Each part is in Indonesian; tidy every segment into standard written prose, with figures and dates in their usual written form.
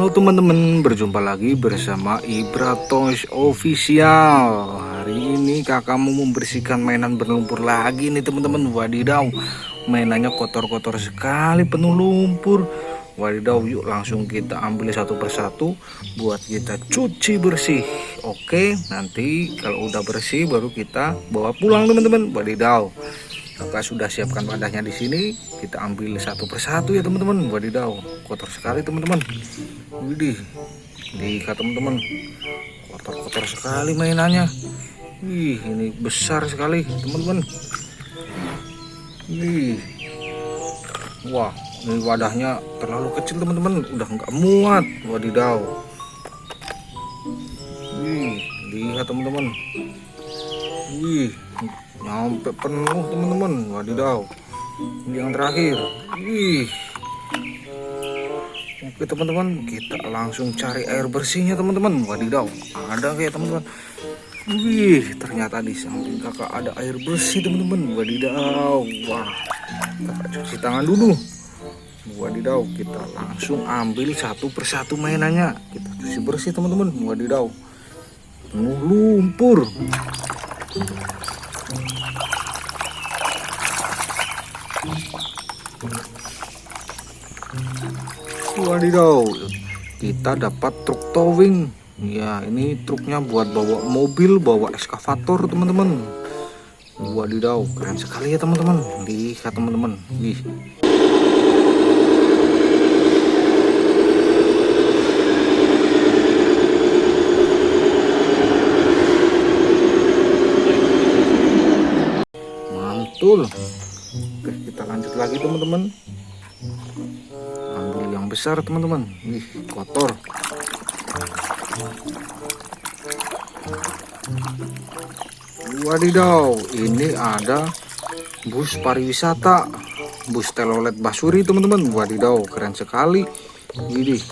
Halo teman-teman, berjumpa lagi bersama Ibra Toys Official. Hari ini kakak mau membersihkan mainan berlumpur lagi nih teman-teman. Wadidaw, mainannya kotor-kotor sekali, penuh lumpur. Wadidaw, yuk langsung kita ambil satu persatu buat kita cuci bersih. Oke, nanti kalau udah bersih baru kita bawa pulang teman-teman. Wadidaw, kakak sudah siapkan wadahnya di sini. Kita ambil satu persatu ya teman-teman. Wadidaw, kotor sekali teman-teman. Widih, lihat teman-teman, kotor-kotor sekali mainannya. Wih, ini besar sekali teman-teman. Wih, wah, ini wadahnya terlalu kecil teman-teman, udah nggak muat. Wadidaw. Wih, lihat teman-teman. Wih, nyampe penuh teman-teman. Wadidaw. Ini yang terakhir. Wih. Oke teman-teman, kita langsung cari air bersihnya teman-teman. Wadidaw, ada kayak teman-teman. Wih, ternyata di samping kakak ada air bersih teman-teman. Wadidaw, wah, kakak cuci tangan dulu. Wadidaw, kita langsung ambil satu persatu mainannya. Kita cuci bersih teman-teman. Wadidaw, penuh lumpur. Wadidaw, kita dapat truk towing. Ya, ini truknya buat bawa mobil, bawa eskavator teman-teman. Wadidaw, keren sekali ya teman-teman. Lihat teman-teman. Wih. Mantul. Oke, kita lanjut lagi teman-teman. Ambil yang besar teman-teman. Ih, kotor. Wadidaw, ini ada bus pariwisata, bus telolet Basuri teman-teman. Wadidaw, keren sekali. Widih.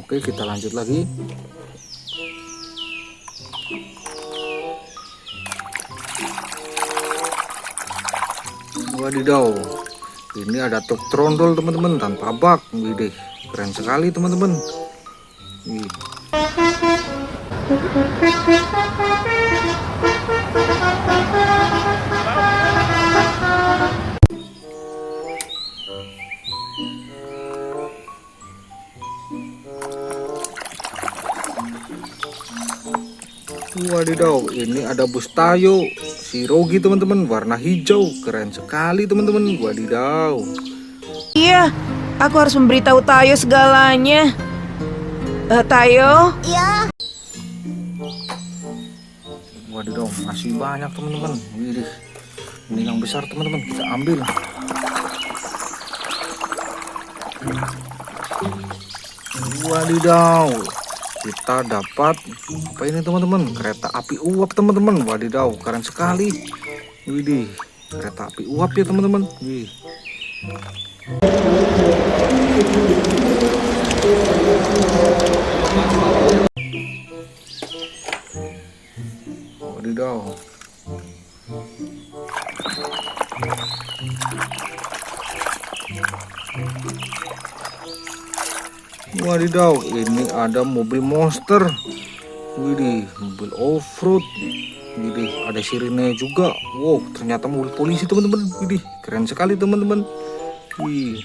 Oke, kita lanjut lagi. Wadidaw, ini ada truk trondol teman-teman tanpa bak. Widih, keren sekali teman-teman. Wih. Wadidaw, ini ada bus Tayo si Rogi teman-teman, warna hijau, keren sekali teman-teman. Wadidaw. Iya, aku harus memberitahu Tayo segalanya. Tayo? Iya. Wadidaw, masih banyak teman-teman. Widih, ini yang besar teman-teman, kita ambil. Wadidaw, kita dapat apa ini teman-teman? Kereta api uap teman-teman. Wadidaw, keren sekali. Widih, kereta api uap ya teman-teman. Wih. Wadidaw. Wadidaw, ini ada mobil monster. Widih, mobil off-road. Widih, ada sirine juga. Wow, ternyata mobil polisi teman-teman. Widih, keren sekali teman-teman. Wih.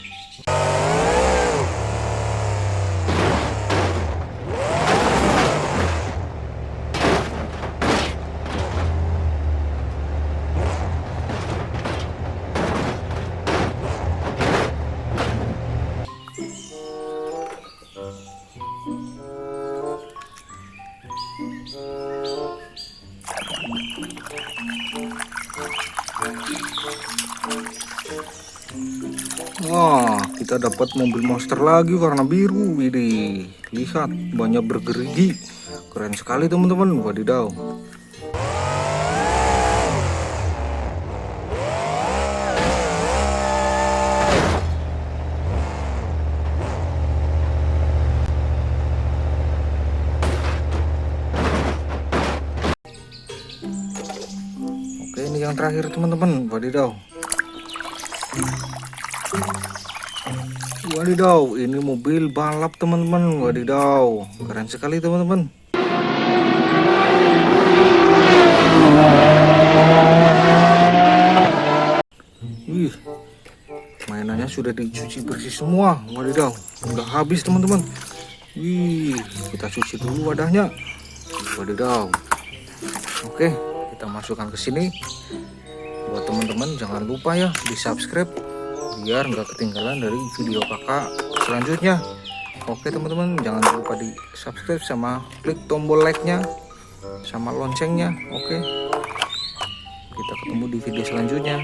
Wah, kita dapat mobil monster lagi warna biru. Widih, lihat banyak bergerigi. Keren sekali teman-teman. Wadidaw. ini yang terakhir teman-teman. Wadidaw. Wadidaw, ini mobil balap teman-teman. Wadidaw, keren sekali teman-teman. Wih, mainannya sudah dicuci bersih semua. Wadidaw, udah habis teman-teman. Wih, kita cuci dulu wadahnya. Wadidaw. Oke, kita masukkan ke sini. Buat teman-teman jangan lupa ya di subscribe biar nggak ketinggalan dari video kakak selanjutnya. Oke teman-teman, jangan lupa di subscribe sama klik tombol like-nya sama loncengnya. Oke, kita ketemu di video selanjutnya.